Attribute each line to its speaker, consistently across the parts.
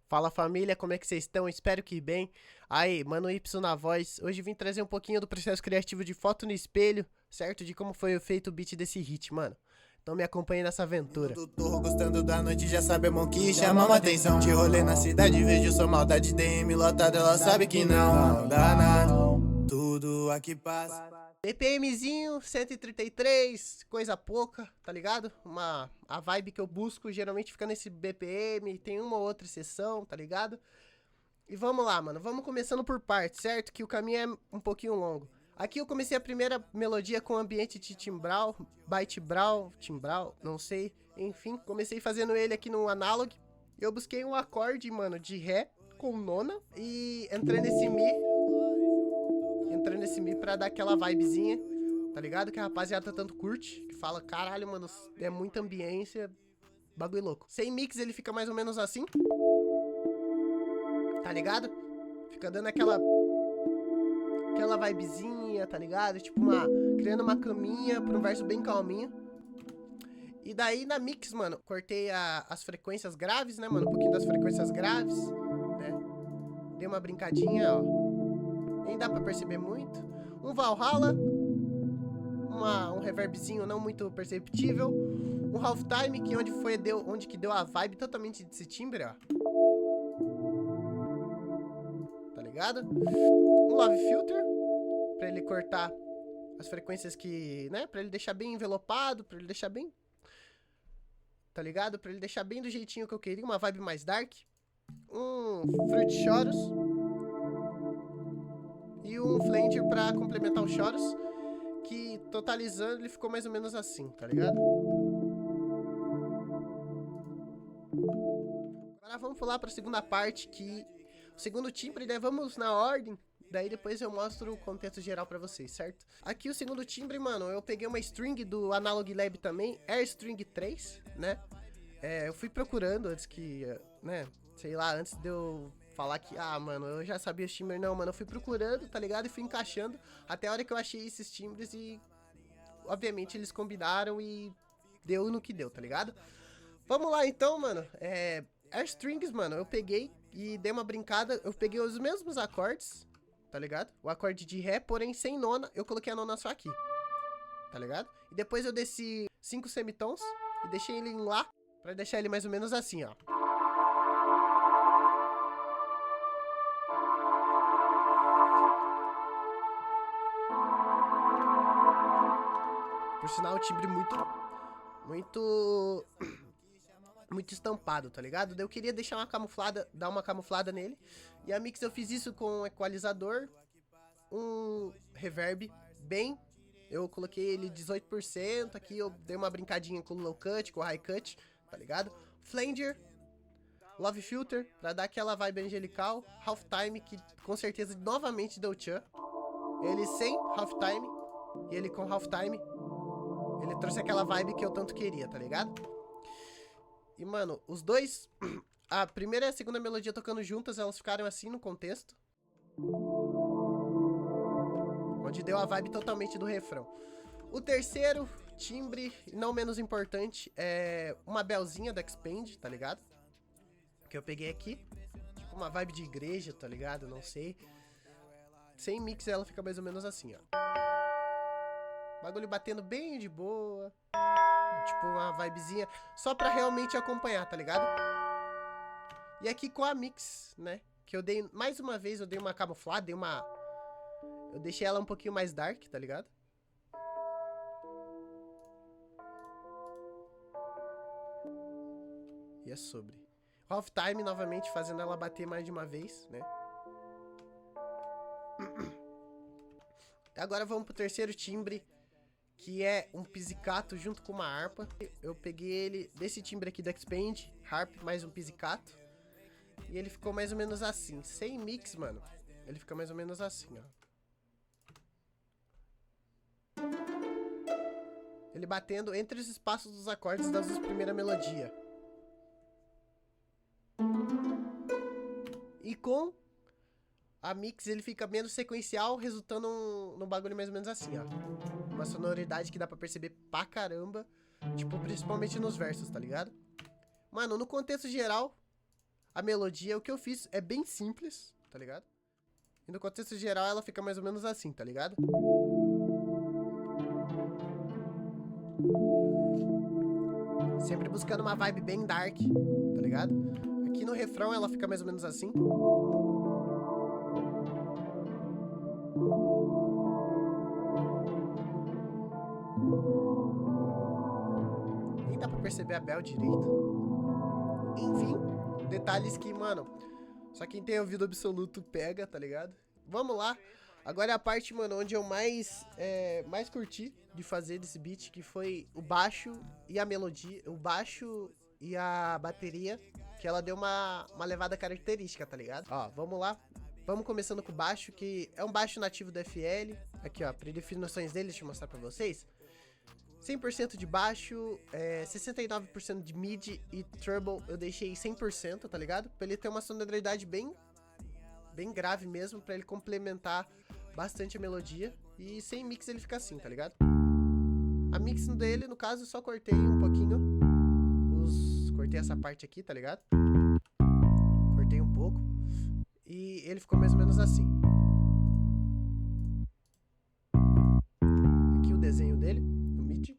Speaker 1: Fala família, como é que vocês estão? Espero que bem. Aí, Mano Y na voz. Hoje vim trazer um pouquinho do processo criativo de foto no espelho, certo? De como foi feito o beat desse hit, mano. Então me acompanhe nessa aventura.
Speaker 2: Tô gostando da noite, já sabe, irmão, que chama uma atenção. De rolê na cidade, vejo sua maldade, DM lotada, ela sabe que não dá nada. Tudo aqui passa.
Speaker 1: BPMzinho 133, coisa pouca, tá ligado? A vibe que eu busco geralmente fica nesse BPM, tem uma ou outra exceção, tá ligado? E vamos lá, mano. Vamos começando por partes, certo? Que o caminho é um pouquinho longo. Aqui eu comecei a primeira melodia com ambiente de timbral, byte brawl, timbral, não sei. Enfim, comecei fazendo ele aqui no analog. Eu busquei um acorde, mano, de ré com nona e entrei nesse mi. Entrei nesse mi pra dar aquela vibezinha, tá ligado? Que a rapaziada tanto curte, que fala, caralho, mano, é muita ambiência, bagulho louco. Sem mix ele fica mais ou menos assim, tá ligado? Fica dando aquela vibezinha, tá ligado? Tipo criando uma caminha pra um verso bem calminho. E daí na mix, mano, cortei as frequências graves, né, mano? Um pouquinho das frequências graves, né? Dei uma brincadinha, ó. Nem dá pra perceber muito. Um Valhalla. Um reverbzinho não muito perceptível. Um halftime, que onde que deu a vibe totalmente desse timbre, ó. Tá ligado? Um Love Filter, pra ele cortar as frequências que, né, pra ele deixar bem envelopado, pra ele deixar bem, tá ligado? Pra ele deixar bem do jeitinho que eu queria, uma vibe mais dark. Um Fruit Chorus e um Flanger pra complementar o Chorus, que totalizando ele ficou mais ou menos assim, tá ligado? Agora vamos pular pra segunda parte, que o segundo timbre, né, vamos na ordem. Daí depois eu mostro o contexto geral pra vocês, certo? Aqui o segundo timbre, mano, eu peguei uma string do Analog Lab também, Air String 3, né? Eu fui procurando antes que, né, sei lá, antes de eu falar que, mano, eu já sabia os timbres, não, mano, eu fui procurando, tá ligado? E fui encaixando até a hora que eu achei esses timbres e, obviamente, eles combinaram e deu no que deu, tá ligado? Vamos lá então, mano, Air Strings, mano, eu peguei e dei uma brincada, eu peguei os mesmos acordes, tá ligado? O acorde de ré, porém sem nona, eu coloquei a nona só aqui, tá ligado? E depois eu desci 5 semitons e deixei ele em lá, pra deixar ele mais ou menos assim, ó. Por sinal, o timbre muito, muito estampado, tá ligado? Daí eu queria deixar uma camuflada, dar uma camuflada nele. E a mix eu fiz isso com um equalizador, um reverb bem. Eu coloquei ele 18%, aqui eu dei uma brincadinha com o low cut, com o high cut, tá ligado? Flanger, Love Filter, pra dar aquela vibe angelical. Halftime, que com certeza novamente deu tchan. Ele sem halftime e ele com halftime. Ele trouxe aquela vibe que eu tanto queria, tá ligado? E, mano, os dois... A primeira e a segunda melodia tocando juntas, elas ficaram assim no contexto. Onde deu a vibe totalmente do refrão. O terceiro timbre, não menos importante, é uma belzinha da Expand, tá ligado? Que eu peguei aqui. Tipo uma vibe de igreja, tá ligado? Não sei. Sem mix ela fica mais ou menos assim, ó. Bagulho batendo bem de boa. Tipo uma vibezinha. Só pra realmente acompanhar, tá ligado? E aqui com a mix, né? Que eu dei, mais uma vez, eu dei uma camuflada, eu deixei ela um pouquinho mais dark, tá ligado? E é sobre. Half time, novamente, fazendo ela bater mais de uma vez, né? Agora vamos pro terceiro timbre, que é um pizzicato junto com uma harpa. Eu peguei ele desse timbre aqui da Expand, harp mais um pizzicato. E ele ficou mais ou menos assim. Sem mix, mano, ele fica mais ou menos assim, ó. Ele batendo entre os espaços dos acordes das duas primeiras melodias. E com a mix ele fica menos sequencial, resultando num bagulho mais ou menos assim, ó. Uma sonoridade que dá pra perceber pra caramba. Tipo, principalmente nos versos, tá ligado? Mano, no contexto geral, a melodia, o que eu fiz é bem simples, tá ligado? E no contexto geral ela fica mais ou menos assim, tá ligado? Sempre buscando uma vibe bem dark, tá ligado? Aqui no refrão ela fica mais ou menos assim. Nem dá pra perceber a bell direito. Enfim, detalhes que, mano, só quem tem ouvido absoluto pega, tá ligado? Vamos lá. Agora é a parte, mano, onde eu mais curti de fazer desse beat, que foi o baixo e a melodia, o baixo e a bateria, que ela deu uma levada característica, tá ligado? Ó, vamos lá. Vamos começando com o baixo, que é um baixo nativo do FL. Aqui, ó, predefinições dele, deixa eu mostrar pra vocês. 100% de baixo, 69% de mid e treble eu deixei 100%, tá ligado? Pra ele ter uma sonoridade bem grave mesmo, pra ele complementar bastante a melodia. E sem mix ele fica assim, tá ligado? A mix dele, no caso, eu só cortei um pouquinho. Cortei essa parte aqui, tá ligado? Cortei um pouco. E ele ficou mais ou menos assim. Aqui o desenho dele, no mid.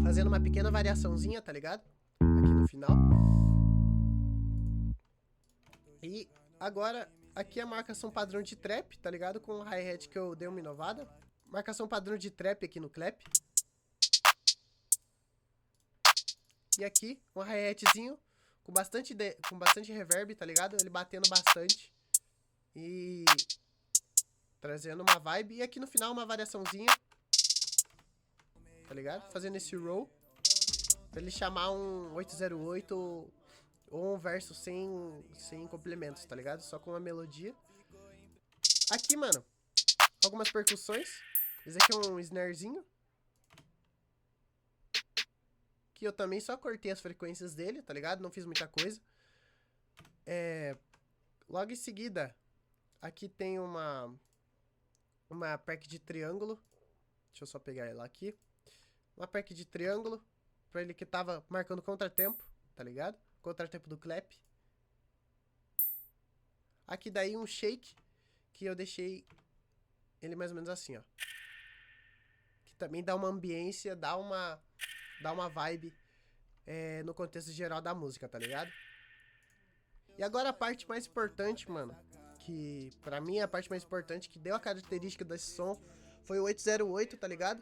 Speaker 1: Fazendo uma pequena variaçãozinha, tá ligado? Aqui no final. E agora, aqui é a marcação padrão de trap, tá ligado? Com o hi-hat que eu dei uma inovada. Marcação padrão de trap aqui no clap. E aqui, um hi-hatzinho com bastante reverb, tá ligado? Ele batendo bastante. E trazendo uma vibe. E aqui no final uma variaçãozinha, tá ligado? Fazendo esse roll. Pra ele chamar um 808 ou um verso sem complementos, tá ligado? Só com uma melodia. Aqui, mano, algumas percussões. Esse aqui é um snarezinho. Que eu também só cortei as frequências dele, tá ligado? Não fiz muita coisa. Logo em seguida, aqui tem uma pack de triângulo. Deixa eu só pegar ela aqui. Uma pack de triângulo. Pra ele que tava marcando contratempo, tá ligado? Contratempo do clap. Aqui daí um shake, que eu deixei ele mais ou menos assim, ó. Que também dá uma ambiência, dá uma vibe no contexto geral da música, tá ligado? E agora a parte mais importante, mano, que pra mim é a parte mais importante, que deu a característica desse som, foi o 808, tá ligado?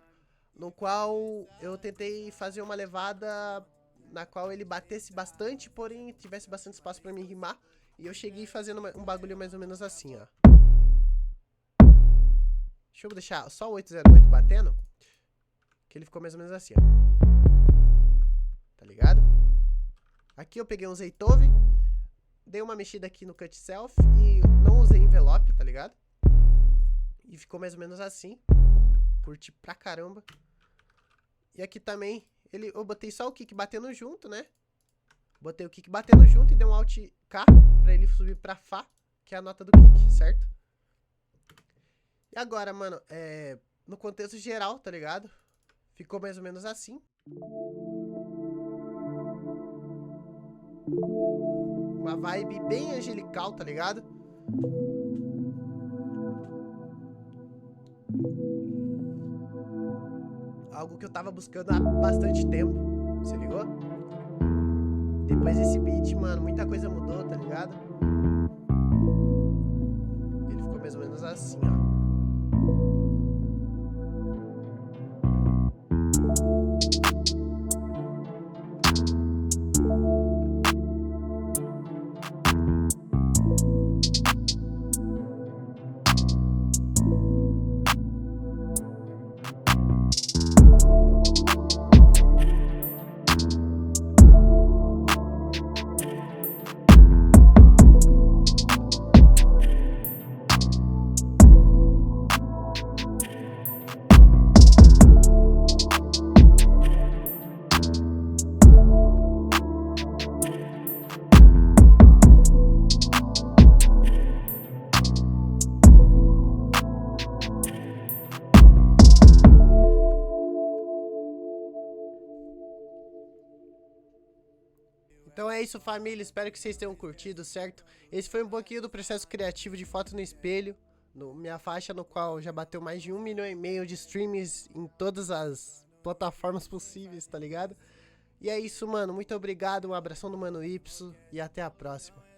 Speaker 1: No qual eu tentei fazer uma levada na qual ele batesse bastante, porém tivesse bastante espaço pra mim rimar. E eu cheguei fazendo um bagulho mais ou menos assim, ó. Deixa eu deixar só o 808 batendo, que ele ficou mais ou menos assim, ó. Tá ligado? Aqui eu peguei um Zaytoven, dei uma mexida aqui no cut self e não usei envelope, tá ligado? E ficou mais ou menos assim. Curti pra caramba. E aqui também eu botei só o kick batendo junto, né? Botei o kick batendo junto e dei um Alt K pra ele subir pra Fá, que é a nota do kick, certo? E agora, mano, no contexto geral, tá ligado? Ficou mais ou menos assim. Uma vibe bem angelical, tá ligado? Algo que eu tava buscando há bastante tempo, se ligou? Depois desse beat, mano, muita coisa mudou, tá ligado? Ele ficou mais ou menos assim, ó. é isso, família. Espero que vocês tenham curtido, certo? Esse foi um pouquinho do processo criativo de foto no espelho. Minha faixa no qual já bateu mais de 1,5 milhão de streams em todas as plataformas possíveis, tá ligado? E é isso, mano. Muito obrigado. Um abração do Mano Y e até a próxima.